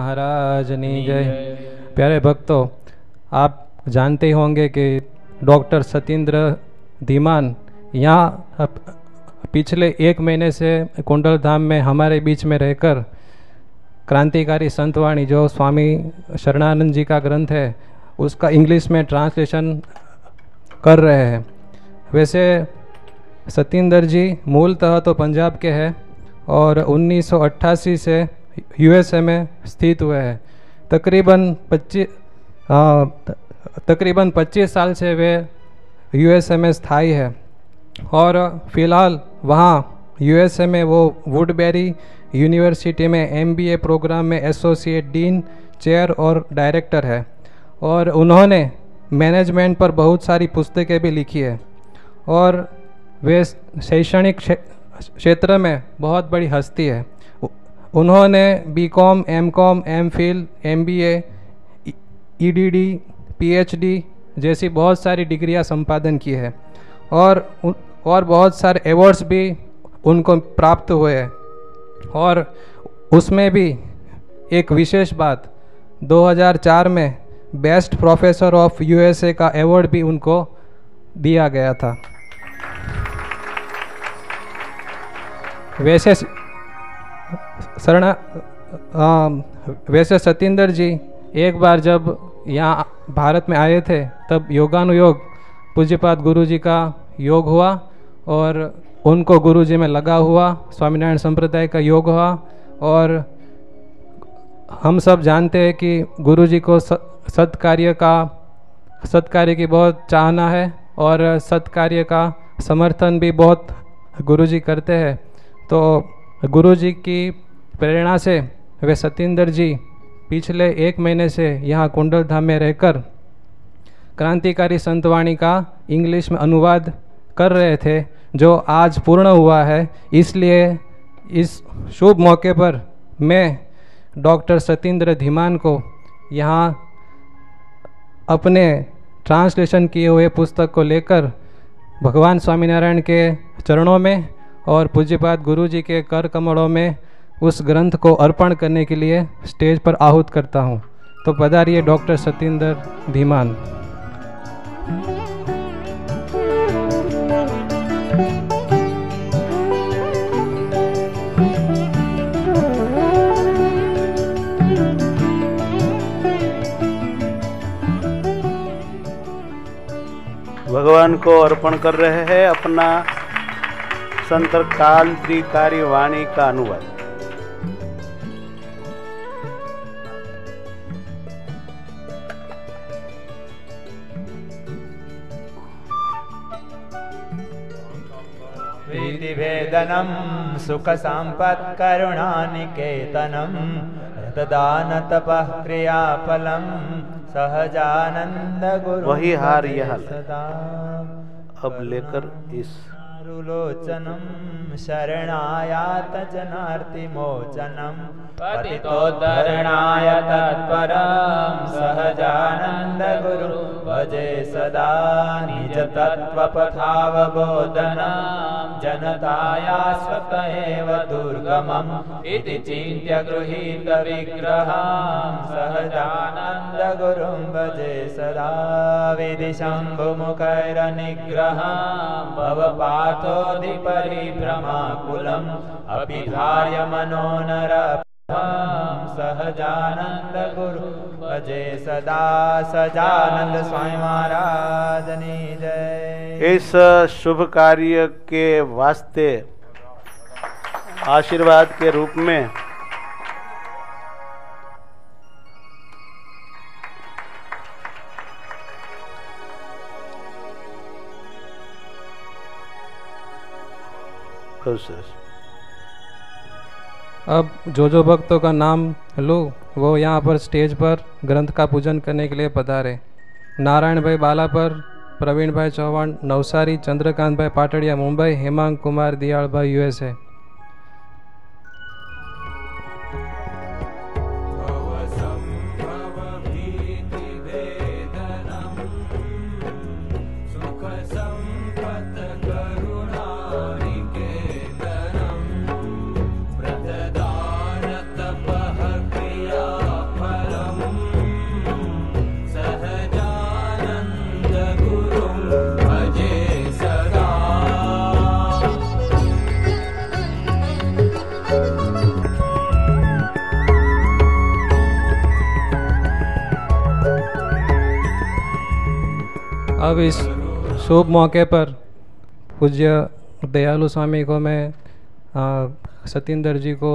महाराजनी जय। प्यारे भक्तों, आप जानते ही होंगे कि डॉक्टर सतीन्द्र धीमान यहाँ पिछले 1 महीने से कुंडल धाम में हमारे बीच में रहकर क्रांतिकारी संतवाणी जो स्वामी शरणानंद जी का ग्रंथ है उसका इंग्लिश में ट्रांसलेशन कर रहे हैं। वैसे सतीन्द्र जी मूलतः तो पंजाब के हैं और 1988 से यूएसए में स्थित हुए हैं। तकरीबन 25 साल से वे यूएसए में स्थायी है और फिलहाल वहाँ यूएसए में वो वुडबेरी यूनिवर्सिटी में एमबीए प्रोग्राम में एसोसिएट डीन, चेयर और डायरेक्टर है और उन्होंने मैनेजमेंट पर बहुत सारी पुस्तकें भी लिखी है और वे शैक्षणिक क्षेत्र में बहुत बड़ी हस्ती है। उन्होंने BCom, MCom, MPhil, MBA, EdD, PhD जैसी बहुत सारी डिग्रियां संपादन की है और बहुत सारे अवार्ड्स भी उनको प्राप्त हुए हैं। और उसमें भी एक विशेष बात, 2004 में बेस्ट प्रोफेसर ऑफ यूएसए का अवार्ड भी उनको दिया गया था। वैसे सतीन्द्र जी एक बार जब यहाँ भारत में आए थे तब योगानुयोग पूज्यपाद गुरु जी का योग हुआ और उनको गुरु जी में लगा हुआ स्वामीनारायण संप्रदाय का योग हुआ। और हम सब जानते हैं कि गुरु जी को सत्कार्य की बहुत चाहना है और सत्कार्य का समर्थन भी बहुत गुरु जी करते हैं। तो गुरु जी की प्रेरणा से वे सतीन्द्र जी पिछले 1 महीने से यहाँ कुंडल धाम में रहकर क्रांतिकारी संतवाणी का इंग्लिश में अनुवाद कर रहे थे जो आज पूर्ण हुआ है। इसलिए इस शुभ मौके पर मैं डॉक्टर सतीन्द्र धीमान को यहाँ अपने ट्रांसलेशन किए हुए पुस्तक को लेकर भगवान स्वामीनारायण के चरणों में और पूज्यपाद गुरु जी के कर कमलों में उस ग्रंथ को अर्पण करने के लिए स्टेज पर आहूत करता हूँ। तो पधारिए डॉक्टर सतीन्द्र धीमान। भगवान को अर्पण कर रहे हैं अपना संत क्रांतिकारी वाणी का अनुवाद। प्रीतिभेदनं सुख संपत् करुणानिकेतनं रतदान तपः क्रियाफलं सहजानंद गुरु। वही हार यह अब लेकर इस लोचनम शरणायात जनार्ति मोचनम पतितोद्धरणाय तत्परम सहजानंद गुरु भजे सदा निज तत्व पथावबोधनम जनताया स्वत एव दुर्गमम इति चिन्त्य गृहीत विग्रहं सहजानंद गुरुं भजे सदा विधि शम्भुमुखैरनिग्रहं भवपाथोधि परिभ्रमाकुलम् अपि धार्य मनोनर सहजानंद गुरु भजे सदा। सजानंद स्वामी महाराजनी जय। इस शुभ कार्य के वास्ते आशीर्वाद के रूप में अब जो भक्तों का नाम लो वो यहाँ पर स्टेज पर ग्रंथ का पूजन करने के लिए पधारे। नारायण भाई बालापर, प्रवीण भाई चौहान नवसारी, चंद्रकांत भाई पाटड़िया मुंबई, हेमांग कुमार दियाल भाई यूएसए। प्रतदान तपः क्रिया अब इस शुभ मौके पर पूज्य दयालु स्वामी को मैं सतेंद्र जी को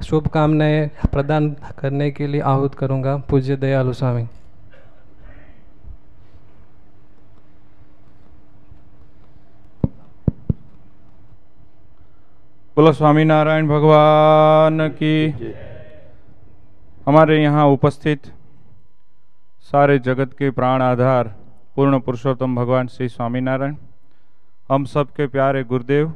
शुभकामनाएं प्रदान करने के लिए आहूत करूंगा। पूज्य दयालु स्वामी। बोलो स्वामीनारायण भगवान की। हमारे यहाँ उपस्थित सारे जगत के प्राण आधार पूर्ण पुरुषोत्तम भगवान श्री स्वामीनारायण, हम सब के प्यारे गुरुदेव,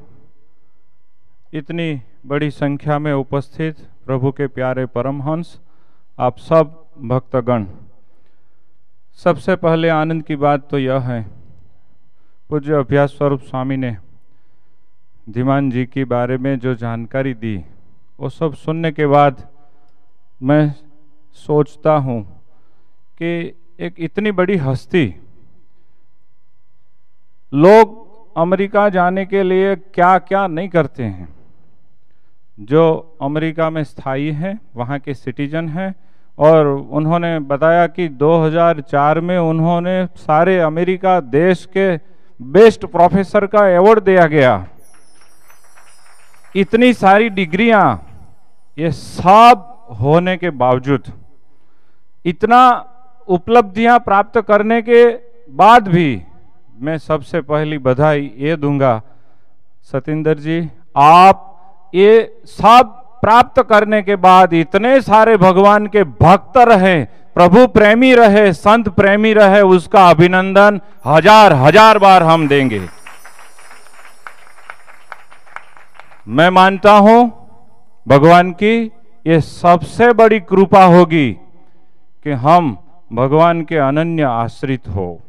इतनी बड़ी संख्या में उपस्थित प्रभु के प्यारे परमहंस, आप सब भक्तगण, सबसे पहले आनंद की बात तो यह है, पूज्य अभ्यास स्वरूप स्वामी ने धीमान जी के बारे में जो जानकारी दी, वो सब सुनने के बाद मैं सोचता हूँ कि एक इतनी बड़ी हस्ती, लोग अमेरिका जाने के लिए क्या क्या नहीं करते हैं। जो अमेरिका में स्थायी हैं, वहाँ के सिटीजन हैं, और उन्होंने बताया कि 2004 में उन्होंने सारे अमेरिका देश के बेस्ट प्रोफेसर का अवार्ड दिया गया। इतनी सारी डिग्रियां, ये सब होने के बावजूद, इतना उपलब्धियां प्राप्त करने के बाद भी मैं सबसे पहली बधाई ये दूंगा, सतेंद्र जी, आप ये सब प्राप्त करने के बाद इतने सारे भगवान के भक्त रहे, प्रभु प्रेमी रहे, संत प्रेमी रहे, उसका अभिनंदन हजार हजार बार हम देंगे। मैं मानता हूं भगवान की ये सबसे बड़ी कृपा होगी कि हम भगवान के अनन्य आश्रित हो,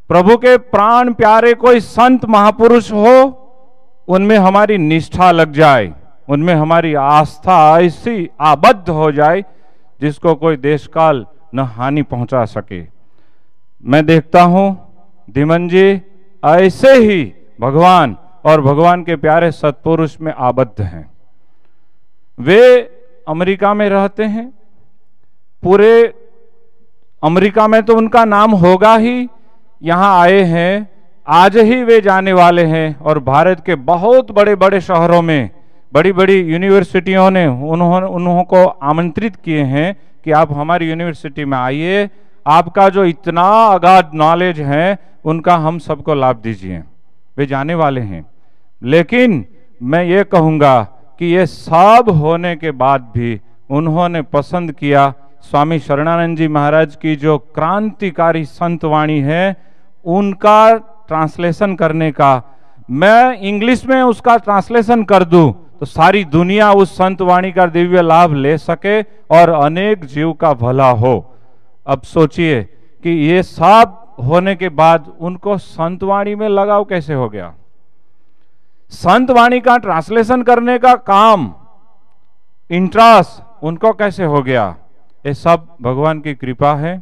प्रभु के प्राण प्यारे कोई संत महापुरुष हो, उनमें हमारी निष्ठा लग जाए, उनमें हमारी आस्था ऐसी आबद्ध हो जाए जिसको कोई देश काल न हानि पहुंचा सके। मैं देखता हूं धीमन जी ऐसे ही भगवान और भगवान के प्यारे सत्पुरुष में आबद्ध हैं। वे अमेरिका में रहते हैं, पूरे अमेरिका में तो उनका नाम होगा ही, यहाँ आए हैं, आज ही वे जाने वाले हैं, और भारत के बहुत बड़े बड़े शहरों में बड़ी बड़ी यूनिवर्सिटियों ने उन्होंने आमंत्रित किए हैं कि आप हमारी यूनिवर्सिटी में आइए, आपका जो इतना अगाध नॉलेज है उनका हम सबको लाभ दीजिए। वे जाने वाले हैं, लेकिन मैं ये कहूँगा कि ये सब होने के बाद भी उन्होंने पसंद किया स्वामी शरणानंद जी महाराज की जो क्रांतिकारी संतवाणी है उनका ट्रांसलेशन करने का। मैं इंग्लिश में उसका ट्रांसलेशन कर दूं तो सारी दुनिया उस संतवाणी का दिव्य लाभ ले सके और अनेक जीव का भला हो। अब सोचिए कि ये सब होने के बाद उनको संतवाणी में लगाव कैसे हो गया। संतवाणी का ट्रांसलेशन करने का काम, इंटरेस्ट उनको कैसे हो गया। ये सब भगवान की कृपा है,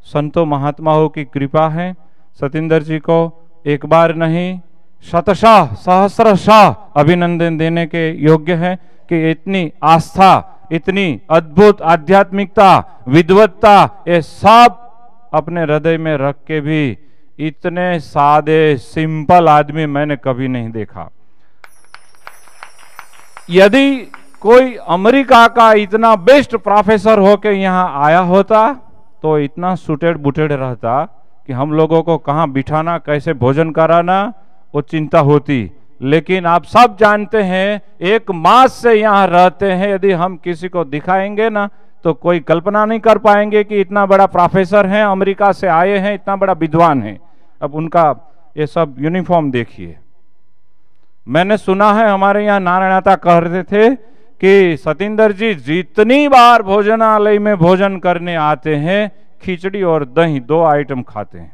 संतों महात्माओं की कृपा है। सतेंद्र जी को एक बार नहीं शतशाह सहस्रशाह अभिनंदन देने के योग्य है कि इतनी आस्था, इतनी अद्भुत आध्यात्मिकता, विद्वत्ता, ये सब अपने हृदय में रख के भी इतने सादे सिंपल आदमी मैंने कभी नहीं देखा। यदि कोई अमेरिका का इतना बेस्ट प्रोफेसर होके यहाँ आया होता तो इतना सुटेड बुटेड रहता कि हम लोगों को कहाँ बिठाना, कैसे भोजन कराना, वो चिंता होती। लेकिन आप सब जानते हैं, एक मास से यहाँ रहते हैं, यदि हम किसी को दिखाएंगे ना तो कोई कल्पना नहीं कर पाएंगे कि इतना बड़ा प्रोफेसर हैं, अमेरिका से आए हैं, इतना बड़ा विद्वान है। अब उनका ये सब यूनिफॉर्म देखिए। मैंने सुना है हमारे यहाँ नारायणता कह रहे थे कि सतेंद्र जी जितनी बार भोजनालय में भोजन करने आते हैं, खिचड़ी और दही 2 आइटम खाते हैं।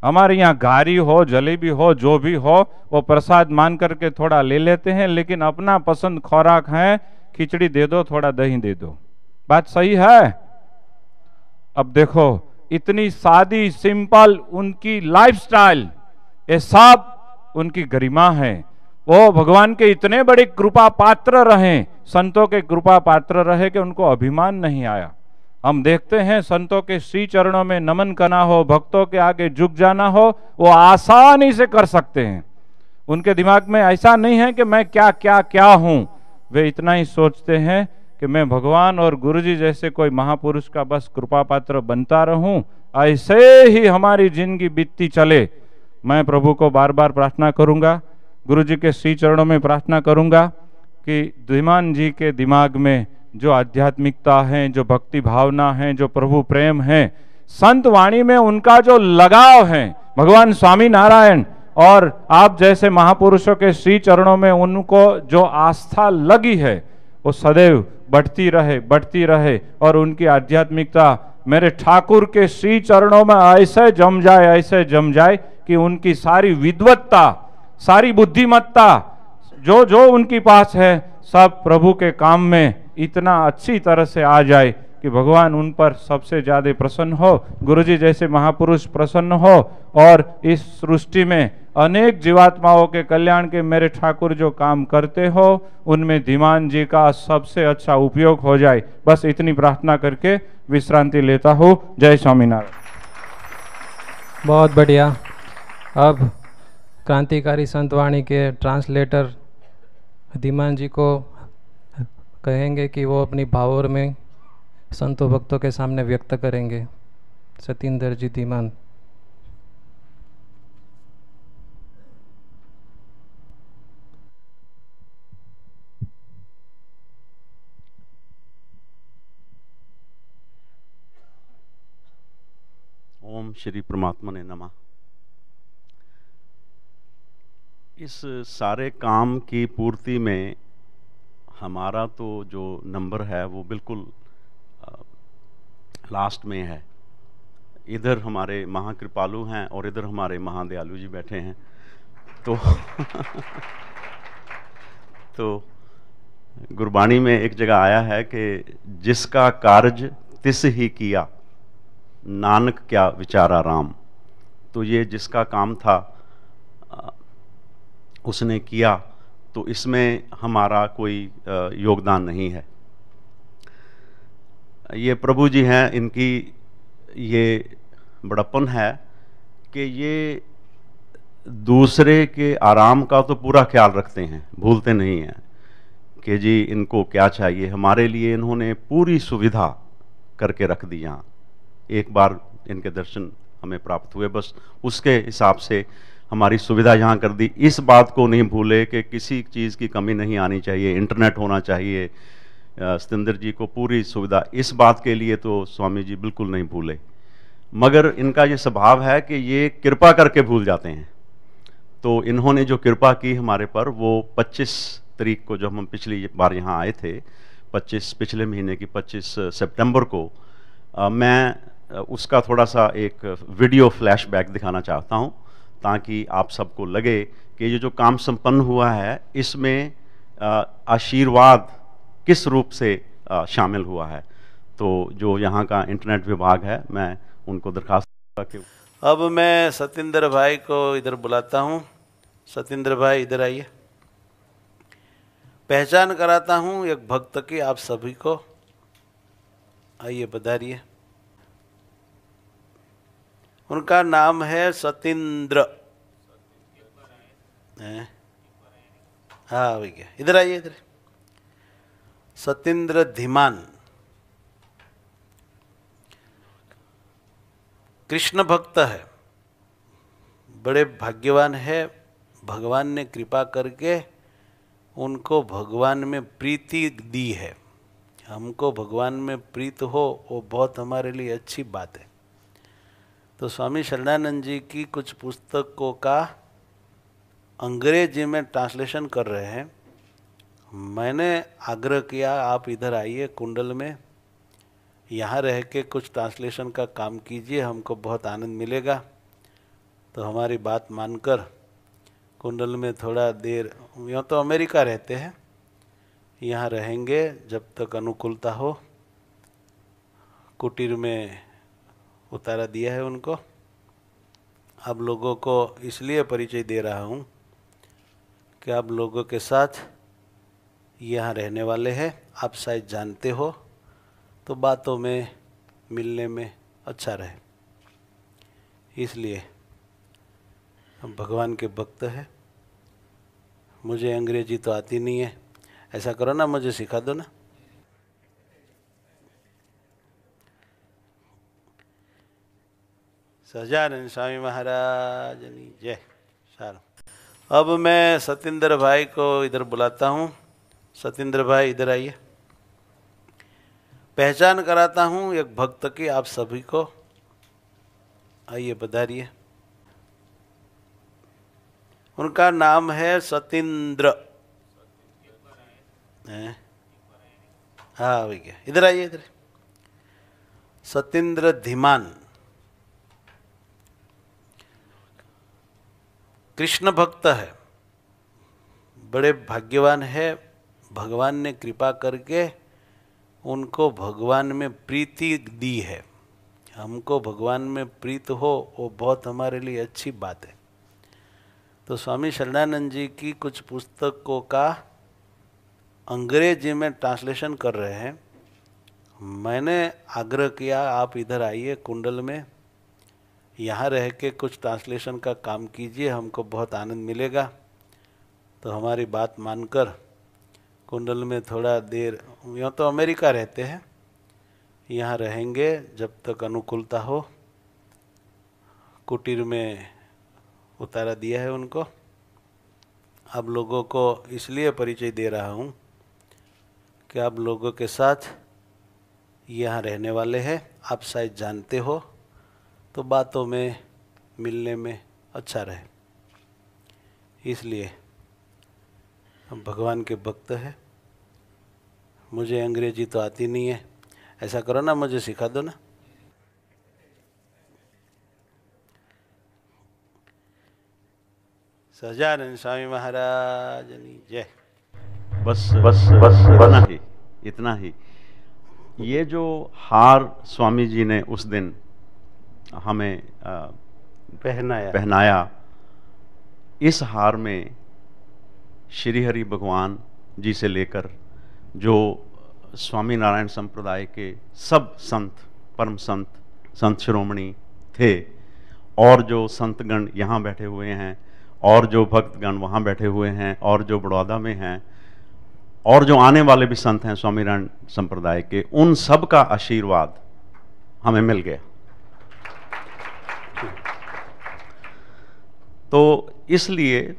हमारे यहाँ गारी हो, जलेबी हो, जो भी हो, वो प्रसाद मान करके थोड़ा ले लेते हैं, लेकिन अपना पसंद खुराक है, खिचड़ी दे दो, थोड़ा दही दे दो। बात सही है। अब देखो इतनी सादी सिंपल उनकी लाइफस्टाइल, ये सब उनकी गरिमा है। वो भगवान के इतने बड़े कृपा पात्र रहे, संतों के कृपा पात्र रहे कि उनको अभिमान नहीं आया। हम देखते हैं संतों के श्री चरणों में नमन करना हो, भक्तों के आगे झुक जाना हो, वो आसानी से कर सकते हैं। उनके दिमाग में ऐसा नहीं है कि मैं क्या क्या क्या हूं। वे इतना ही सोचते हैं कि मैं भगवान और गुरुजी जैसे कोई महापुरुष का बस कृपा पात्र बनता रहूं, ऐसे ही हमारी जिंदगी बीतती चले। मैं प्रभु को बार बार प्रार्थना करूंगा, गुरुजी के श्री चरणों में प्रार्थना करूंगा कि धीमान जी के दिमाग में जो आध्यात्मिकता है, जो भक्ति भावना है, जो प्रभु प्रेम है, संत वाणी में उनका जो लगाव है, भगवान स्वामी नारायण और आप जैसे महापुरुषों के श्री चरणों में उनको जो आस्था लगी है, वो सदैव बढ़ती रहे और उनकी आध्यात्मिकता मेरे ठाकुर के श्री चरणों में ऐसे जम जाए कि उनकी सारी विद्वत्ता, सारी बुद्धिमत्ता जो जो उनके पास है, सब प्रभु के काम में इतना अच्छी तरह से आ जाए कि भगवान उन पर सबसे ज्यादा प्रसन्न हो, गुरुजी जैसे महापुरुष प्रसन्न हो और इस सृष्टि में अनेक जीवात्माओं के कल्याण के मेरे ठाकुर जो काम करते हो, उनमें धीमान जी का सबसे अच्छा उपयोग हो जाए। बस इतनी प्रार्थना करके विश्रांति लेता हूँ। जय स्वामीनारायण। बहुत बढ़िया। अब क्रांतिकारी संतवाणी के ट्रांसलेटर धीमान जी को कहेंगे कि वो अपनी भावों में संतों भक्तों के सामने व्यक्त करेंगे। सतिंदर जी धीमान। ओम श्री परमात्मा ने नमः। इस सारे काम की पूर्ति में हमारा तो जो नंबर है वो बिल्कुल लास्ट में है। इधर हमारे महाकृपालु हैं और इधर हमारे महादयालु जी बैठे हैं। तो गुरबाणी में एक जगह आया है कि जिसका कार्य तिस ही किया, नानक क्या विचारा राम। तो ये जिसका काम था उसने किया, तो इसमें हमारा कोई योगदान नहीं है। ये प्रभु जी हैं, इनकी ये बड़प्पन है कि ये दूसरे के आराम का तो पूरा ख्याल रखते हैं, भूलते नहीं हैं कि जी इनको क्या चाहिए। हमारे लिए इन्होंने पूरी सुविधा करके रख दी। यहाँ एक बार इनके दर्शन हमें प्राप्त हुए, बस उसके हिसाब से हमारी सुविधा यहाँ कर दी। इस बात को नहीं भूले कि किसी चीज़ की कमी नहीं आनी चाहिए, इंटरनेट होना चाहिए। सतिंदर जी को पूरी सुविधा, इस बात के लिए तो स्वामी जी बिल्कुल नहीं भूले। मगर इनका ये स्वभाव है कि ये कृपा करके भूल जाते हैं। तो इन्होंने जो कृपा की हमारे पर, वो 25 तारीख को जब हम पिछली बार यहाँ आए थे, पिछले महीने की 25 सितंबर को, मैं उसका थोड़ा सा एक वीडियो फ्लैशबैक दिखाना चाहता हूँ ताकि आप सबको लगे कि ये जो काम संपन्न हुआ है इसमें आशीर्वाद किस रूप से शामिल हुआ है। तो जो यहाँ का इंटरनेट विभाग है, मैं उनको दरखास्त कि अब मैं सतिंदर भाई को इधर बुलाता हूँ। सतिंदर भाई इधर आइए। पहचान कराता हूँ एक भक्त की आप सभी को। आइए, पधारिए। उनका नाम है सतिंद्र। हाँ भैया, इधर आइए, इधर। सतिंद्र धीमान कृष्ण भक्त है, बड़े भाग्यवान है। भगवान ने कृपा करके उनको भगवान में प्रीति दी है। हमको भगवान में प्रीत हो, वो बहुत हमारे लिए अच्छी बात है। तो स्वामी शरणानंद जी की कुछ पुस्तकों का अंग्रेजी में ट्रांसलेशन कर रहे हैं। मैंने आग्रह किया आप इधर आइए कुंडल में, यहाँ रह के कुछ ट्रांसलेशन का काम कीजिए, हमको बहुत आनंद मिलेगा। तो हमारी बात मानकर कुंडल में थोड़ा देर, यूँ तो अमेरिका रहते हैं, यहाँ रहेंगे जब तक अनुकूलता हो। कुटीर में उतारा दिया है उनको। आप लोगों को इसलिए परिचय दे रहा हूँ कि आप लोगों के साथ यहाँ रहने वाले हैं। आप शायद जानते हो, तो बातों में मिलने में अच्छा रहे। इसलिए हम भगवान के भक्त हैं। मुझे अंग्रेजी तो आती नहीं है, ऐसा करो ना, मुझे सिखा दो ना। सजानंद स्वामी महाराज की जय। सारा अब मैं सतेंद्र भाई को इधर बुलाता हूँ। सतेंद्र भाई इधर आइए। पहचान कराता हूँ एक भक्त की आप सभी को। आइए, पधारिए। उनका नाम है सतेंद्र। हाँ भैया, इधर आइए, इधर। सतेंद्र धीमान कृष्ण भक्त है, बड़े भाग्यवान है। भगवान ने कृपा करके उनको भगवान में प्रीति दी है। हमको भगवान में प्रीत हो वो बहुत हमारे लिए अच्छी बात है। तो स्वामी शरणानंद जी की कुछ पुस्तकों का अंग्रेजी में ट्रांसलेशन कर रहे हैं। मैंने आग्रह किया आप इधर आइए कुंडल में, यहाँ रह के कुछ ट्रांसलेशन का काम कीजिए, हमको बहुत आनंद मिलेगा। तो हमारी बात मानकर कुंडल में थोड़ा देर, यहाँ तो अमेरिका रहते हैं, यहाँ रहेंगे जब तक अनुकूलता हो। कुटीर में उतारा दिया है उनको। आप लोगों को इसलिए परिचय दे रहा हूँ कि आप लोगों के साथ यहाँ रहने वाले हैं। आप शायद जानते हो, तो बातों में मिलने में अच्छा रहे। इसलिए हम भगवान के भक्त हैं। मुझे अंग्रेजी तो आती नहीं है, ऐसा करो ना, मुझे सिखा दो ना। सजानंद स्वामी महाराज की जय। बस इतना ही, इतना ही। ये जो हार स्वामी जी ने उस दिन हमें पहनाया, इस हार में श्री हरि भगवान जी से लेकर जो स्वामी नारायण संप्रदाय के सब संत, परम संत, संत शिरोमणि थे, और जो संतगण यहाँ बैठे हुए हैं, और जो भक्तगण वहाँ बैठे हुए हैं, और जो बड़ौदा में हैं, और जो आने वाले भी संत हैं स्वामी नारायण संप्रदाय के, उन सब का आशीर्वाद हमें मिल गया। तो इसलिए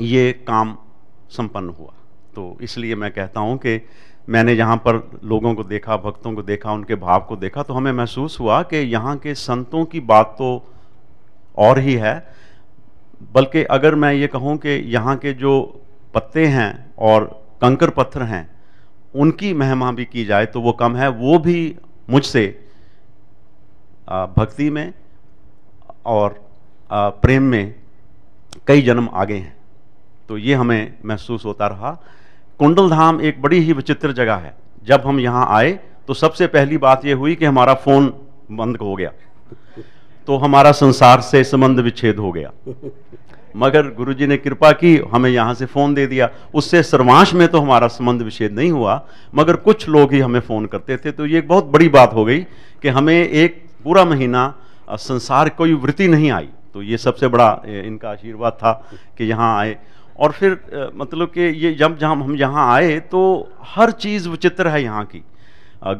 ये काम संपन्न हुआ। तो इसलिए मैं कहता हूँ कि मैंने यहाँ पर लोगों को देखा, भक्तों को देखा, उनके भाव को देखा, तो हमें महसूस हुआ कि यहाँ के संतों की बात तो और ही है। बल्कि अगर मैं ये कहूँ कि यहाँ के जो पत्ते हैं और कंकर पत्थर हैं, उनकी महिमा भी की जाए तो वो कम है। वो भी मुझसे भक्ति में और प्रेम में कई जन्म आगे हैं। तो ये हमें महसूस होता रहा। कुंडल धाम एक बड़ी ही विचित्र जगह है। जब हम यहाँ आए तो सबसे पहली बात ये हुई कि हमारा फ़ोन बंद हो गया, तो हमारा संसार से संबंध विच्छेद हो गया। मगर गुरुजी ने कृपा की, हमें यहाँ से फ़ोन दे दिया। उससे सर्वांश में तो हमारा संबंध विच्छेद नहीं हुआ, मगर कुछ लोग ही हमें फ़ोन करते थे। तो ये एक बहुत बड़ी बात हो गई कि हमें एक पूरा महीना संसार कोई वृत्ति नहीं आई। तो ये सबसे बड़ा इनका आशीर्वाद था कि यहाँ आए। और फिर मतलब कि ये जब हम यहाँ आए तो हर चीज़ विचित्र है यहाँ की।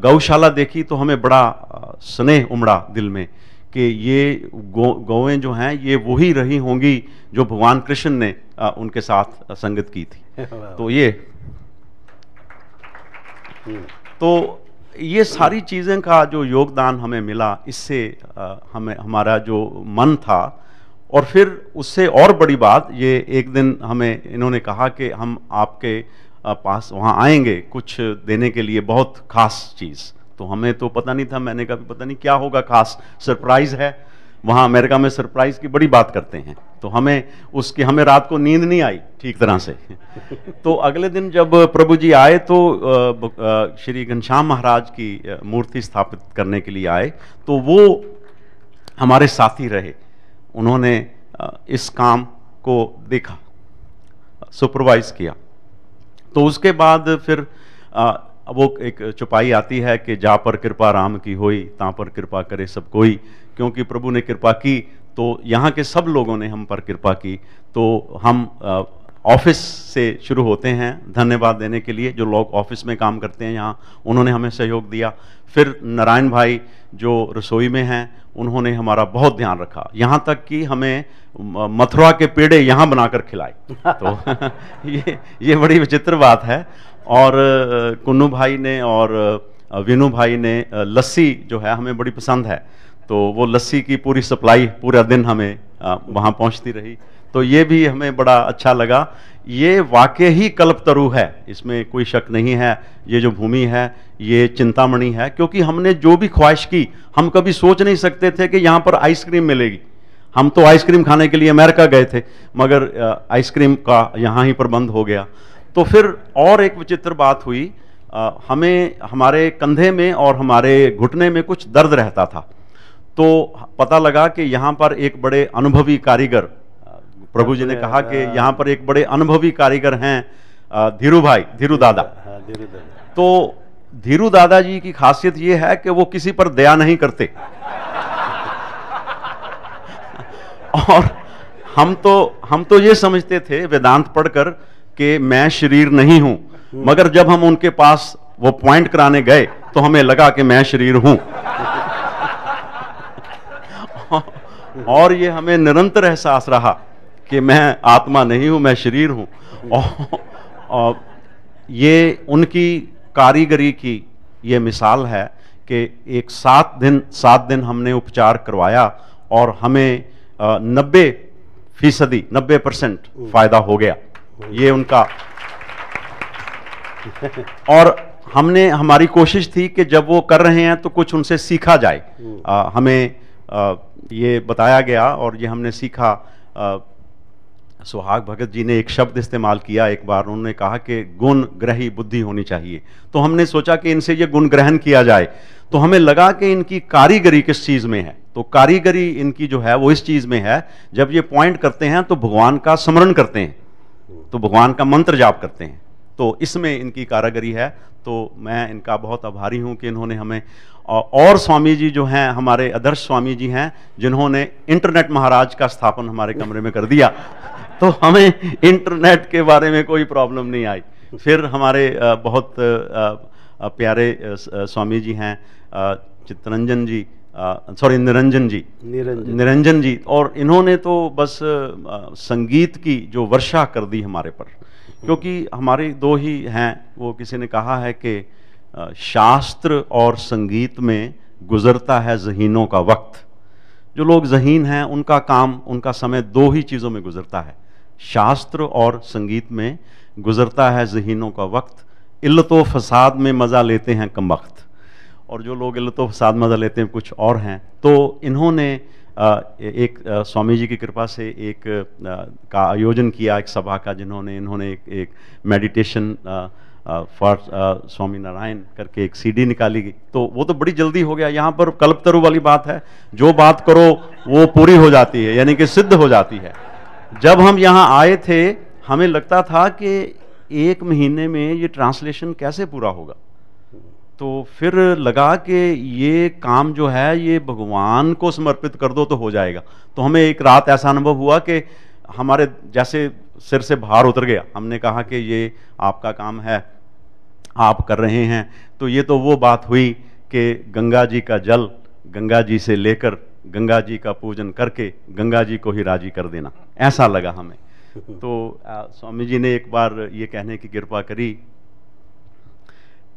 गौशाला देखी तो हमें बड़ा स्नेह उमड़ा दिल में कि ये गौएं जो हैं ये वही रही होंगी जो भगवान कृष्ण ने उनके साथ संगत की थी। तो ये सारी चीज़ें का जो योगदान हमें मिला, इससे हमें हमारा जो मन था। और फिर उससे और बड़ी बात, ये एक दिन हमें इन्होंने कहा कि हम आपके पास वहाँ आएंगे कुछ देने के लिए, बहुत खास चीज़। तो हमें तो पता नहीं था, मैंने कहा पता नहीं क्या होगा, खास सरप्राइज़ है। वहाँ अमेरिका में सरप्राइज़ की बड़ी बात करते हैं। तो हमें रात को नींद नहीं आई ठीक तरह से। तो अगले दिन जब प्रभु जी आए तो श्री घनश्याम महाराज की मूर्ति स्थापित करने के लिए आए, तो वो हमारे साथी रहे। उन्होंने इस काम को देखा, सुपरवाइज किया। तो उसके बाद फिर अब वो एक चौपाई आती है कि जा पर कृपा राम की होई, ता पर कृपा करे सब कोई। क्योंकि प्रभु ने कृपा की तो यहाँ के सब लोगों ने हम पर कृपा की। तो हम ऑफिस से शुरू होते हैं धन्यवाद देने के लिए। जो लोग ऑफिस में काम करते हैं यहाँ, उन्होंने हमें सहयोग दिया। फिर नारायण भाई जो रसोई में हैं, उन्होंने हमारा बहुत ध्यान रखा, यहाँ तक कि हमें मथुरा के पेड़े यहाँ बनाकर खिलाए। तो ये बड़ी विचित्र बात है। और कुन्नू भाई ने और विनू भाई ने लस्सी जो है हमें बड़ी पसंद है, तो वो लस्सी की पूरी सप्लाई पूरा दिन हमें वहाँ पहुँचती रही। तो ये भी हमें बड़ा अच्छा लगा। ये वाकई ही कल्पतरु है, इसमें कोई शक नहीं है। ये जो भूमि है ये चिंतामणि है, क्योंकि हमने जो भी ख्वाहिश की, हम कभी सोच नहीं सकते थे कि यहाँ पर आइसक्रीम मिलेगी। हम तो आइसक्रीम खाने के लिए अमेरिका गए थे, मगर आइसक्रीम का यहाँ ही प्रबंध हो गया। तो फिर और एक विचित्र बात हुई, हमें हमारे कंधे में और हमारे घुटने में कुछ दर्द रहता था। तो पता लगा कि यहाँ पर एक बड़े अनुभवी कारीगर, प्रभु जी ने कहा कि यहाँ पर एक बड़े अनुभवी कारीगर हैं धीरू दादा। तो धीरू दादा जी की खासियत ये है कि वो किसी पर दया नहीं करते। और हम तो ये समझते थे वेदांत पढ़कर कि मैं शरीर नहीं हूं, मगर जब हम उनके पास वो पॉइंट कराने गए तो हमें लगा कि मैं शरीर हूं। और ये हमें निरंतर एहसास रहा कि मैं आत्मा नहीं हूं, मैं शरीर हूं। और ये उनकी कारीगरी की ये मिसाल है कि एक 7 दिन हमने उपचार करवाया और हमें 90% फायदा हो गया। ये उनका। और हमारी कोशिश थी कि जब वो कर रहे हैं तो कुछ उनसे सीखा जाए। हमें ये बताया गया और ये हमने सीखा। सुहाग भगत जी ने एक शब्द इस्तेमाल किया एक बार, उन्होंने कहा कि गुण ग्रही बुद्धि होनी चाहिए। तो हमने सोचा कि इनसे ये गुण ग्रहण किया जाए। तो हमें लगा कि इनकी कारीगरी किस चीज़ में है। तो कारीगरी इनकी जो है वो इस चीज़ में है, जब ये पॉइंट करते हैं तो भगवान का स्मरण करते हैं, तो भगवान का मंत्र जाप करते हैं। तो इसमें इनकी कारीगरी है। तो मैं इनका बहुत आभारी हूँ कि इन्होंने हमें। और स्वामी जी जो हैं हमारे आदर्श स्वामी जी हैं, जिन्होंने इंटरनेट महाराज का स्थापन हमारे कमरे में कर दिया। तो हमें इंटरनेट के बारे में कोई प्रॉब्लम नहीं आई। फिर हमारे बहुत प्यारे स्वामी जी हैं चित्तरंजन जी, सॉरी निरंजन जी। और इन्होंने तो बस संगीत की जो वर्षा कर दी हमारे पर, क्योंकि हमारे 2 ही हैं। वो किसी ने कहा है कि शास्त्र और संगीत में गुजरता है ज़हीनों का वक्त। जो लोग ज़हीन हैं उनका काम, उनका समय 2 ही चीज़ों में गुजरता है, शास्त्र और संगीत में गुजरता है ज़हीनों का वक्त। इल्लतो फसाद में मज़ा लेते हैं कम वक्त। और जो लोग इल्लतो फसाद मज़ा लेते हैं कुछ और हैं। तो इन्होंने एक स्वामी जी की कृपा से एक का आयोजन किया, एक सभा का, इन्होंने एक मेडिटेशन फॉर स्वामी नारायण करके एक CD निकाली गई। तो वो तो बड़ी जल्दी हो गया। यहाँ पर कल्पतरु वाली बात है, जो बात करो वो पूरी हो जाती है, यानी कि सिद्ध हो जाती है। जब हम यहाँ आए थे हमें लगता था कि 1 महीने में ये ट्रांसलेशन कैसे पूरा होगा। तो फिर लगा कि ये काम जो है ये भगवान को समर्पित कर दो तो हो जाएगा। तो हमें एक रात ऐसा अनुभव हुआ कि हमारे जैसे सिर से भार उतर गया। हमने कहा कि ये आपका काम है, आप कर रहे हैं। तो ये तो वो बात हुई कि गंगा जी का जल गंगा जी से लेकर गंगा जी का पूजन करके गंगा जी को ही राजी कर देना, ऐसा लगा हमें। तो स्वामी जी ने एक बार ये कहने की कृपा करी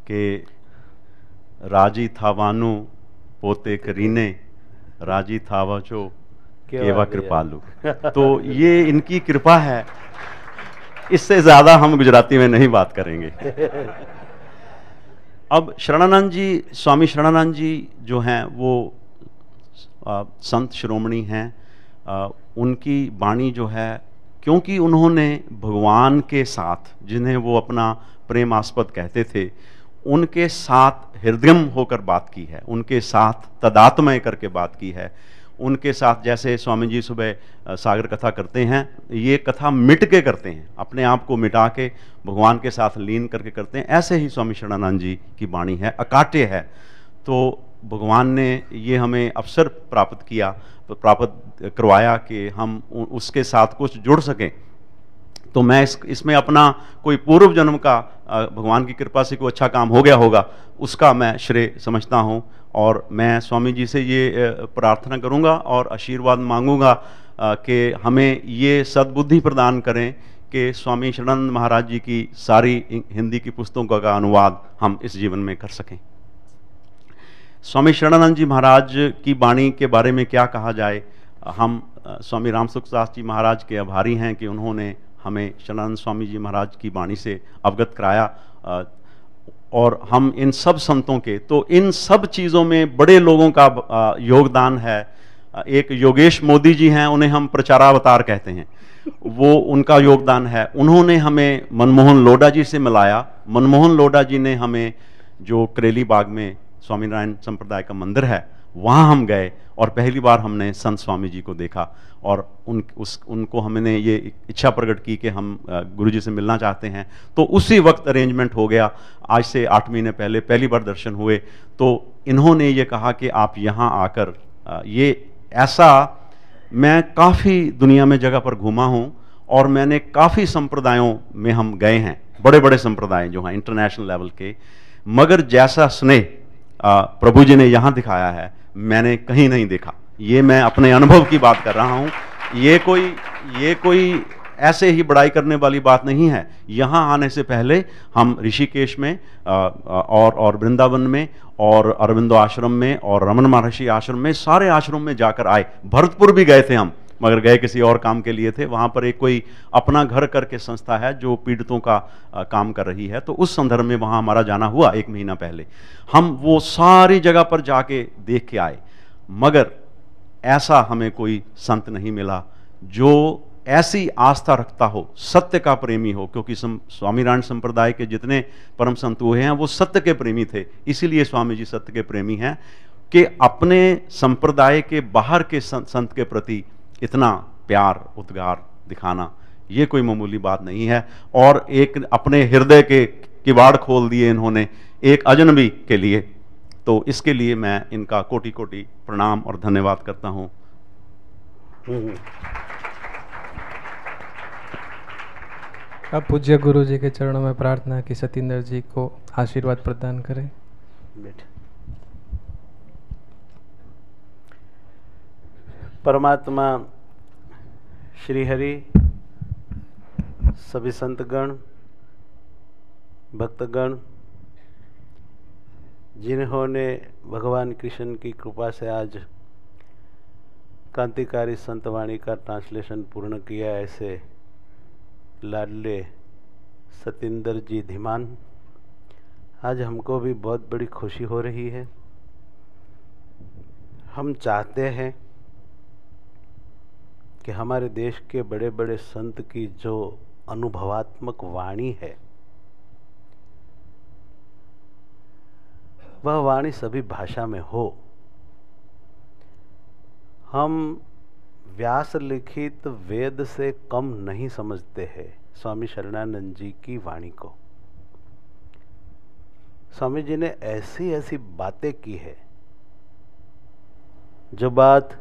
कि राजी थावानु पोते करीने, राजी थावाचो केवा कृपालु। तो ये इनकी कृपा है, इससे ज्यादा हम गुजराती में नहीं बात करेंगे। अब शरणानंद जी, स्वामी शरणानंद जी जो हैं वो संत शिरोमणि हैं। उनकी वाणी जो है, क्योंकि उन्होंने भगवान के साथ, जिन्हें वो अपना प्रेमास्पद कहते थे, उनके साथ हृदयम होकर बात की है, उनके साथ तदात्मय करके बात की है। उनके साथ जैसे स्वामी जी सुबह सागर कथा करते हैं, ये कथा मिट के करते हैं, अपने आप को मिटा के भगवान के साथ लीन करके करते हैं। ऐसे ही स्वामी शरणानंद जी की वाणी है, अकाट्य है। तो भगवान ने ये हमें अवसर प्राप्त करवाया कि हम उसके साथ कुछ जुड़ सकें। तो मैं इसमें अपना कोई पूर्व जन्म का भगवान की कृपा से कोई अच्छा काम हो गया होगा, उसका मैं श्रेय समझता हूँ। और मैं स्वामी जी से ये प्रार्थना करूँगा और आशीर्वाद मांगूंगा कि हमें ये सद्बुद्धि प्रदान करें कि स्वामी शरणानंद महाराज जी की सारी हिंदी की पुस्तकों का अनुवाद हम इस जीवन में कर सकें। स्वामी शरणानंद जी महाराज की वाणी के बारे में क्या कहा जाए। हम स्वामी रामसुख दास जी महाराज के आभारी हैं कि उन्होंने हमें शरणानंद स्वामी जी महाराज की वाणी से अवगत कराया। और हम इन सब संतों के, तो इन सब चीज़ों में बड़े लोगों का योगदान है। एक योगेश मोदी जी हैं, उन्हें हम प्रचारावतार कहते हैं, वो उनका योगदान है। उन्होंने हमें मनमोहन लोढ़ा जी से मिलाया। मनमोहन लोढ़ा जी ने हमें, जो करेली बाग में स्वामीनारायण संप्रदाय का मंदिर है, वहाँ हम गए और पहली बार हमने संत स्वामी जी को देखा और उनको हमने ये इच्छा प्रकट की कि हम गुरुजी से मिलना चाहते हैं। तो उसी वक्त अरेंजमेंट हो गया। आज से 8 महीने पहले पहली बार दर्शन हुए। तो इन्होंने ये कहा कि आप यहाँ आकर, ये ऐसा, मैं काफ़ी दुनिया में जगह पर घूमा हूँ और मैंने काफ़ी संप्रदायों में हम गए हैं, बड़े बड़े संप्रदाय जो हैं इंटरनेशनल लेवल के, मगर जैसा स्नेह प्रभु जी ने यहाँ दिखाया है मैंने कहीं नहीं देखा। ये मैं अपने अनुभव की बात कर रहा हूँ। ये कोई ऐसे ही बड़ाई करने वाली बात नहीं है। यहाँ आने से पहले हम ऋषिकेश में और वृंदावन में और अरविंदो आश्रम में और रमन महर्षि आश्रम में, सारे आश्रम में जाकर आए। भरतपुर भी गए थे हम, मगर गए किसी और काम के लिए थे। वहाँ पर एक कोई अपना घर करके संस्था है जो पीड़ितों का काम कर रही है, तो उस संदर्भ में वहाँ हमारा जाना हुआ 1 महीना पहले। हम वो सारी जगह पर जाके देख के आए, मगर ऐसा हमें कोई संत नहीं मिला जो ऐसी आस्था रखता हो, सत्य का प्रेमी हो। क्योंकि स्वामीनारायण संप्रदाय के जितने परम संत हुए हैं वो सत्य के प्रेमी थे, इसीलिए स्वामी जी सत्य के प्रेमी हैं कि अपने संप्रदाय के बाहर के संत के प्रति इतना प्यार उद्गार दिखाना ये कोई मामूली बात नहीं है। और एक अपने हृदय के किवाड़ खोल दिए इन्होंने एक अजनबी के लिए। तो इसके लिए मैं इनका कोटि कोटि प्रणाम और धन्यवाद करता हूँ। अब पूज्य गुरु जी के चरणों में प्रार्थना कि सतीन्द्र जी को आशीर्वाद प्रदान करें। परमात्मा श्री हरि, सभी संतगण, भक्तगण, जिन्होंने भगवान कृष्ण की कृपा से आज क्रांतिकारी संतवाणी का ट्रांसलेशन पूर्ण किया, ऐसे लाडले सतीन्द्र जी धीमान, आज हमको भी बहुत बड़ी खुशी हो रही है। हम चाहते हैं कि हमारे देश के बड़े बड़े संत की जो अनुभवात्मक वाणी है, वह वाणी सभी भाषा में हो। हम व्यास लिखित वेद से कम नहीं समझते हैं स्वामी शरणानंद जी की वाणी को। स्वामी जी ने ऐसी ऐसी बातें की है जो बात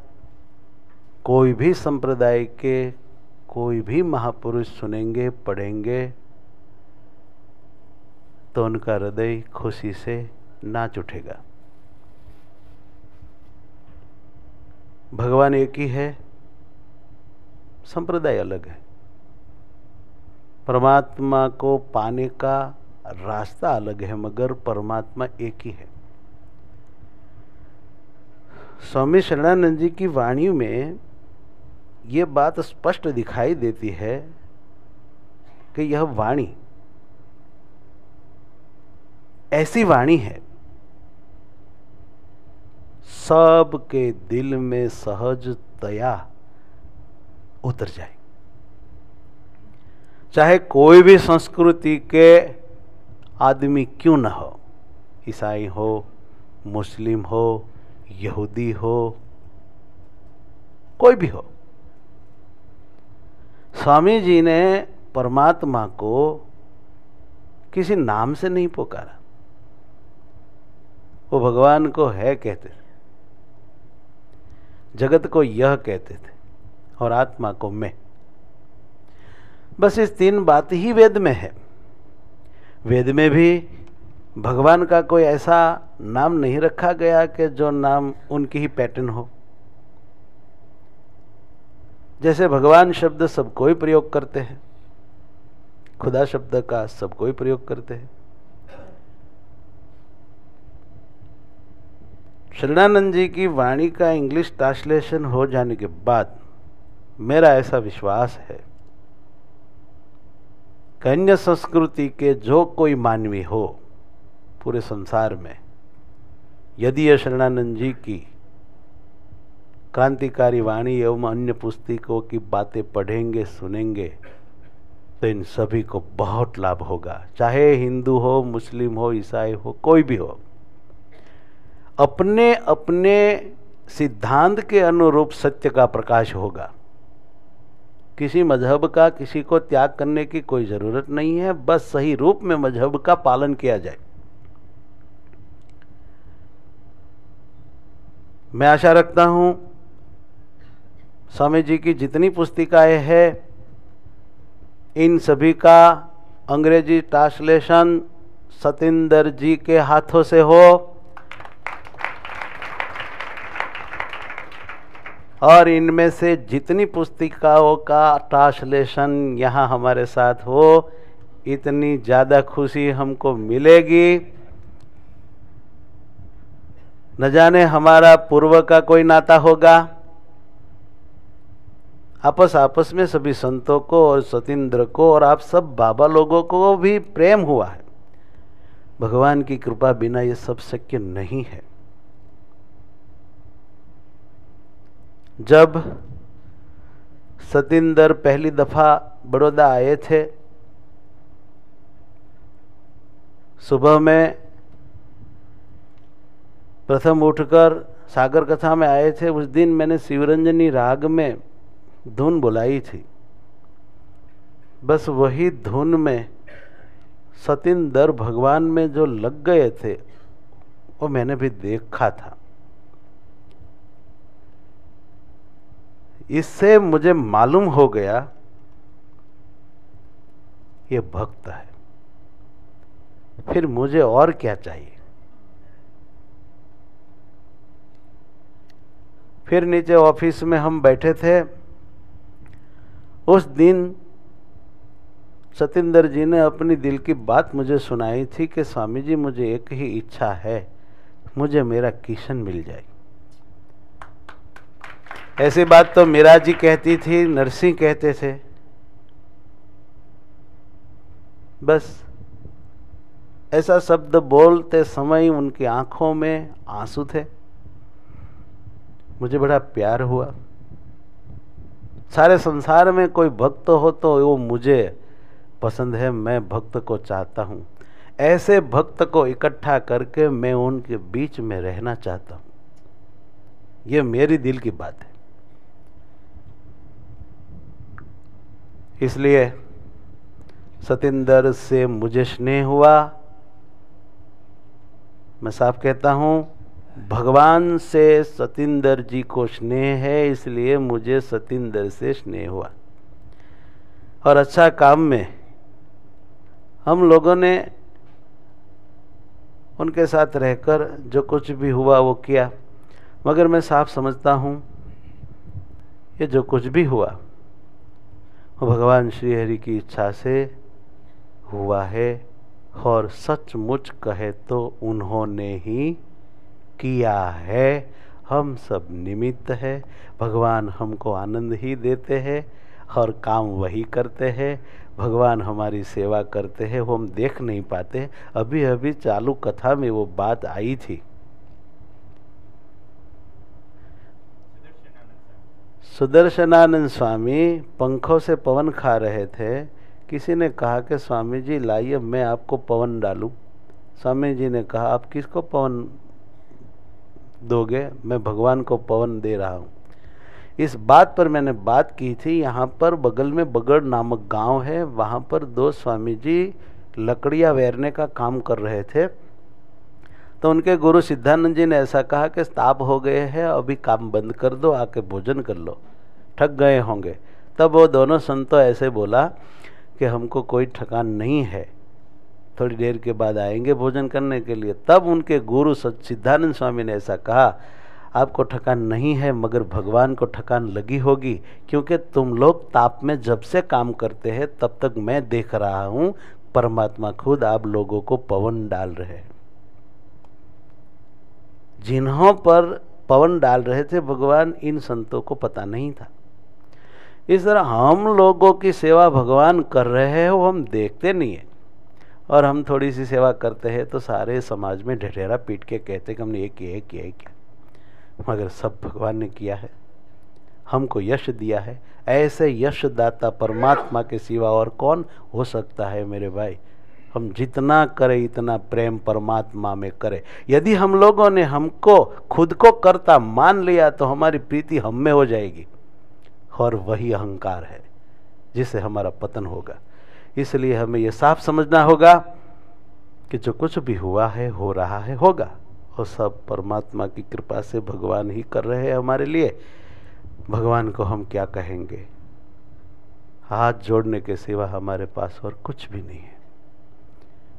कोई भी संप्रदाय के कोई भी महापुरुष सुनेंगे, पढ़ेंगे तो उनका हृदय खुशी से नाच उठेगा। भगवान एक ही है, संप्रदाय अलग है। परमात्मा को पाने का रास्ता अलग है, मगर परमात्मा एक ही है। स्वामी शरणानंद जी की वाणी में ये बात स्पष्ट दिखाई देती है कि यह वाणी ऐसी वाणी है सबके दिल में सहजतया उतर जाए। चाहे कोई भी संस्कृति के आदमी क्यों न हो, ईसाई हो, मुस्लिम हो, यहूदी हो, कोई भी हो। स्वामी जी ने परमात्मा को किसी नाम से नहीं पुकारा, वो भगवान को है कहते थे, जगत को यह कहते थे और आत्मा को मैं। बस इस 3 बात ही वेद में है। वेद में भी भगवान का कोई ऐसा नाम नहीं रखा गया कि जो नाम उनकी ही पैटर्न हो। जैसे भगवान शब्द सब कोई प्रयोग करते हैं, खुदा शब्द का सब कोई प्रयोग करते हैं। शरणानंद जी की वाणी का इंग्लिश ट्रांसलेशन हो जाने के बाद मेरा ऐसा विश्वास है कि अन्य संस्कृति के जो कोई मानवी हो पूरे संसार में, यदि यह शरणानंद जी की क्रांतिकारी वाणी एवं अन्य पुस्तकों की बातें पढ़ेंगे, सुनेंगे, तो इन सभी को बहुत लाभ होगा। चाहे हिंदू हो, मुस्लिम हो, ईसाई हो, कोई भी हो, अपने अपने सिद्धांत के अनुरूप सत्य का प्रकाश होगा। किसी मजहब का किसी को त्याग करने की कोई जरूरत नहीं है, बस सही रूप में मजहब का पालन किया जाए। मैं आशा रखता हूं स्वामी जी की जितनी पुस्तिकाएं हैं, इन सभी का अंग्रेजी ट्रांसलेशन सतिंदर जी के हाथों से हो और इनमें से जितनी पुस्तिकाओं का ट्रांसलेशन यहाँ हमारे साथ हो, इतनी ज़्यादा खुशी हमको मिलेगी। न जाने हमारा पूर्व का कोई नाता होगा, आपस में सभी संतों को और सतिंद्र को और आप सब बाबा लोगों को भी प्रेम हुआ है। भगवान की कृपा बिना ये सब शक्य नहीं है। जब सतिंदर पहली दफा बड़ौदा आए थे, सुबह में प्रथम उठकर सागर कथा में आए थे। उस दिन मैंने शिवरंजनी राग में धुन बुलाई थी। बस वही धुन में सतिंदर भगवान में जो लग गए थे वो मैंने भी देखा था। इससे मुझे मालूम हो गया ये भक्त है। फिर मुझे और क्या चाहिए। फिर नीचे ऑफिस में हम बैठे थे। उस दिन सतिंदर जी ने अपनी दिल की बात मुझे सुनाई थी कि स्वामी जी, मुझे एक ही इच्छा है, मुझे मेरा किशन मिल जाए। ऐसी बात तो मीरा जी कहती थी, नरसिंह कहते थे। बस ऐसा शब्द बोलते समय उनकी आंखों में आंसू थे। मुझे बड़ा प्यार हुआ। सारे संसार में कोई भक्त हो तो वो मुझे पसंद है, मैं भक्त को चाहता हूँ। ऐसे भक्त को इकट्ठा करके मैं उनके बीच में रहना चाहता हूँ। ये मेरी दिल की बात है। इसलिए सतिंदर से मुझे स्नेह हुआ। मैं साफ कहता हूँ, भगवान से सतिंदर जी को स्नेह है, इसलिए मुझे सतिंदर से स्नेह हुआ। और अच्छा काम में हम लोगों ने उनके साथ रहकर जो कुछ भी हुआ वो किया। मगर मैं साफ समझता हूँ ये जो कुछ भी हुआ वो भगवान श्री हरि की इच्छा से हुआ है। और सचमुच कहे तो उन्होंने ही किया है। हम सब निमित्त है। भगवान हमको आनंद ही देते हैं और काम वही करते हैं। भगवान हमारी सेवा करते हैं, वो हम देख नहीं पाते। अभी अभी चालू कथा में वो बात आई थी। सुदर्शनानंद स्वामी पंखों से पवन खा रहे थे। किसी ने कहा कि स्वामी जी लाइए मैं आपको पवन डालूं। स्वामी जी ने कहा, आप किसको पवन दोगे? मैं भगवान को पवन दे रहा हूँ। इस बात पर मैंने बात की थी। यहाँ पर बगल में बगड़ नामक गांव है, वहाँ पर दो स्वामी जी लकड़ियाँ वेरने का काम कर रहे थे। तो उनके गुरु सिद्धानंद जी ने ऐसा कहा कि ताप हो गए हैं, अभी काम बंद कर दो, आके भोजन कर लो, थक गए होंगे। तब वो दोनों संतों ऐसे बोला कि हमको कोई थकान नहीं है, थोड़ी देर के बाद आएंगे भोजन करने के लिए। तब उनके गुरु सिद्धानंद स्वामी ने ऐसा कहा, आपको थकान नहीं है मगर भगवान को थकान लगी होगी, क्योंकि तुम लोग ताप में जब से काम करते हैं तब तक मैं देख रहा हूँ परमात्मा खुद आप लोगों को पवन डाल रहे हैं। जिन्हों पर पवन डाल रहे थे भगवान, इन संतों को पता नहीं था। इस तरह हम लोगों की सेवा भगवान कर रहे हैं वो हम देखते नहीं है, और हम थोड़ी सी सेवा करते हैं तो सारे समाज में ढेरा पीट के कहते कि हमने ये किया, मगर सब भगवान ने किया है, हमको यश दिया है। ऐसे यश दाता परमात्मा के सिवा और कौन हो सकता है मेरे भाई। हम जितना करें इतना प्रेम परमात्मा में करें। यदि हम लोगों ने हमको खुद को कर्ता मान लिया तो हमारी प्रीति हम में हो जाएगी, और वही अहंकार है जिससे हमारा पतन होगा। इसलिए हमें यह साफ समझना होगा कि जो कुछ भी हुआ है, हो रहा है, होगा, और सब परमात्मा की कृपा से भगवान ही कर रहे हैं हमारे लिए। भगवान को हम क्या कहेंगे। हाथ जोड़ने के सिवा हमारे पास और कुछ भी नहीं है।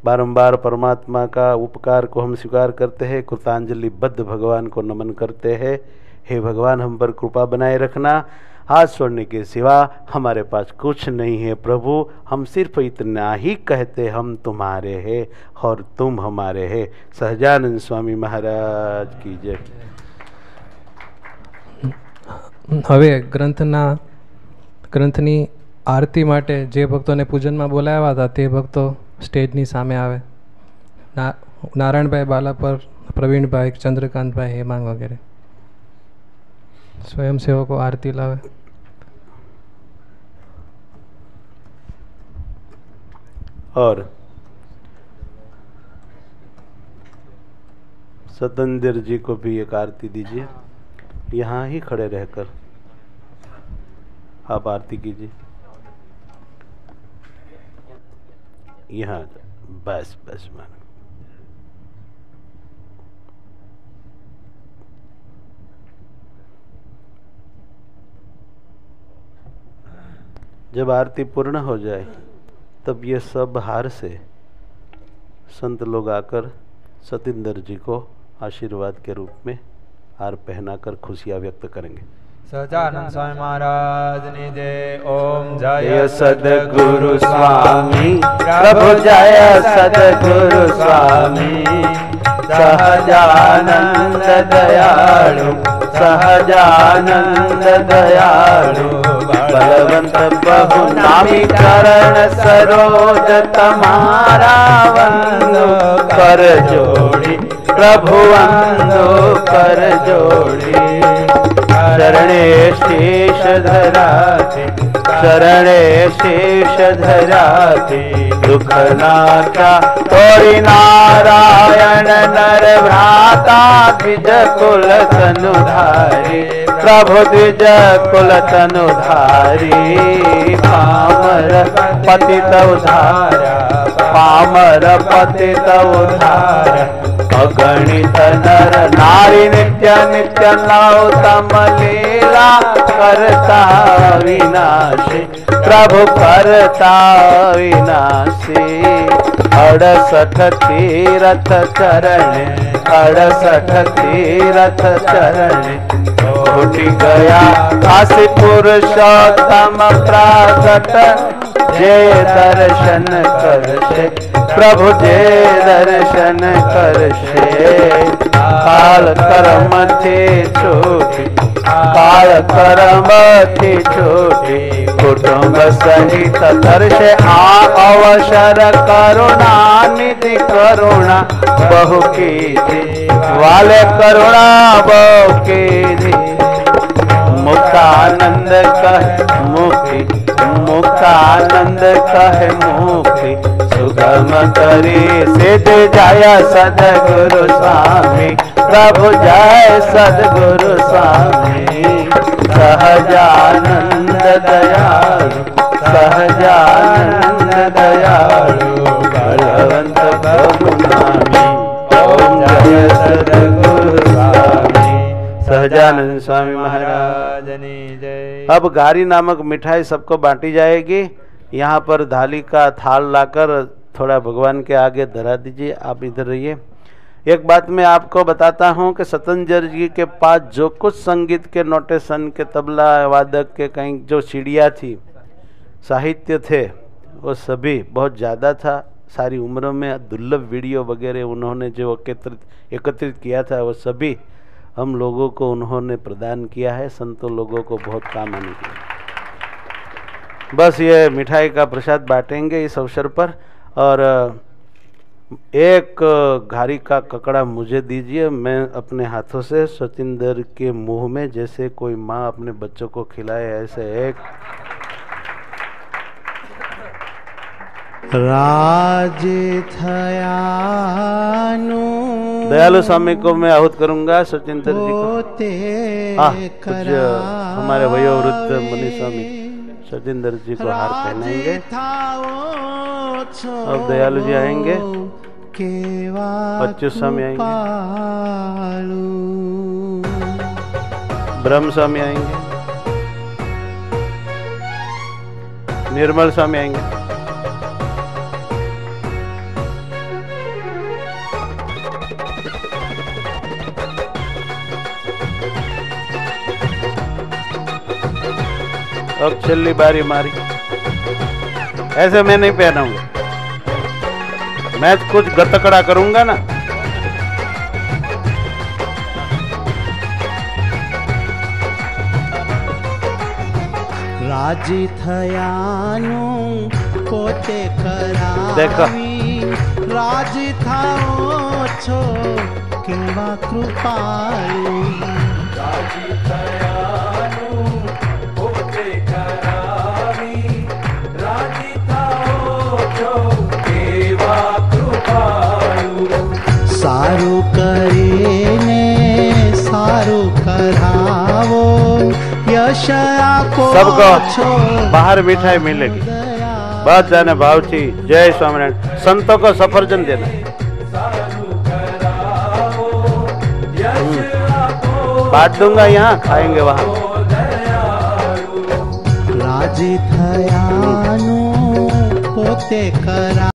बारंबार परमात्मा का उपकार को हम स्वीकार करते हैं, कृतांजलि बद्ध भगवान को नमन करते हैं। हे भगवान, हम पर कृपा बनाए रखना। हाथ छोड़ने के सिवा हमारे पास कुछ नहीं है प्रभु। हम सिर्फ इतना ही कहते, हम तुम्हारे हैं और तुम हमारे हैं। सहजानंद स्वामी महाराज की जय। હવે ગ્રંથની આરતી માટે જે ભક્તોને પૂજનમાં બોલાવ્યા હતા તે ભક્તો સ્ટેજની સામે આવે. નારાયણભાઈ બાલાપર, પ્રવીણભાઈ, ચંદ્રકાંતભાઈ, હેમાંગ વગેરે સ્વયંસેવકો આરતી લાવે. और सतेंद्र जी को भी एक आरती दीजिए, यहाँ ही खड़े रहकर आप आरती कीजिए. यहाँ बस बस मान. जब आरती पूर्ण हो जाए तब ये सब हार से संत लोग आकर सतेंद्र जी को आशीर्वाद के रूप में हार पहनाकर खुशियां व्यक्त करेंगे. सजानंद स्वामी महाराज ने जय. ओम जय जय सद्गुरु स्वामी प्रभु, जय सद्गुरु स्वामी. सहजानंद दयालु, सहजानंद दयालु, बलवंत बहु नामी चरण सरोज तुम्हारा वंदो कर जोड़ी प्रभु, वंदो कर जोड़ी. शरणे शेष धराते, शरणे शेष धराते, दुख नाथा तोरी नारायण नर भ्राता. द्विज कुल तनुधारी प्रभु, द्विज कुल तनुधारी. पामर पतित उद्धारा, पामर पतित उद्धारा. अगणित नर नारी नित्य नित्य नौतम लीला करता विनाशी प्रभु, करता विनाशी. 68 तीरथ चरण, 68 तीरथ चरण, छूटी गया काशी पुरुषोत्तम प्रागट. जे दर्शन करशे प्रभु, जे दर्शन करशे. काल कर्म थी छूटी, काल कर्म थी छूटी, कुटुंब सहित दर्शे अवसर. करुणा निधि करुणा बहु कीधी, वाले करुणा बहु कीधी. मुक्तानंद कह मुक्ति मुक्तानंद कहे मुक्ति सुगम करे सिद्ध जय सदगुरु स्वामी प्रभु जय सदगुरु स्वामी सहजानंद दयालु सहजानंद दयालु बलवंत प्रभु नामी ओम जय सदगुरु स्वामी सहजानंद स्वामी महाराज महाराजनी जय। अब घारी नामक मिठाई सबको बांटी जाएगी। यहाँ पर थाली का थाल लाकर थोड़ा भगवान के आगे धरा दीजिए। आप इधर रहिए। एक बात मैं आपको बताता हूँ कि सतंजर जी के पास जो कुछ संगीत के नोटेशन के तबला वादक के कहीं जो सीढ़ियाँ थी साहित्य थे वो सभी बहुत ज़्यादा था। सारी उम्र में दुर्लभ वीडियो वगैरह उन्होंने जो एकत्रित किया था वो सभी हम लोगों को उन्होंने प्रदान किया है। संतों लोगों को बहुत काम आने के लिए बस ये मिठाई का प्रसाद बांटेंगे इस अवसर पर। और एक घारी का ककड़ा मुझे दीजिए। मैं अपने हाथों से सतिंदर के मुंह में जैसे कोई माँ अपने बच्चों को खिलाए ऐसे एक राजे थयानु दयालु स्वामी को मैं आहूत करूंगा। सचिंदर जी को कुछ हमारे वयोवृद्ध मुनि स्वामी सचिंदर जी को हार पहनाएंगे। अब दयालु जी आएंगे, बच्चू स्वामी आएंगे, ब्रह्म स्वामी आएंगे, निर्मल स्वामी आएंगे। अब छिल्ली बारी मारी। ऐसे मैं नहीं पहनाऊंगा, मैं कुछ गतकड़ा करूंगा ना। राजी थयानु पोते करावी देखो राजी थाओ छो केवा कृपालु राजी थयानु पोते करावी राजी थाओ छो केवा कृपालु सारू करीने सारू करावो यशया को सबको बाहर मिठाई मिलेगी। बात जाने भाव थी। जय स्वामीनारायण। संतों को सफरजन देना। बांट दूंगा, यहाँ खाएंगे वहाँ। राजी थयानु पोते करा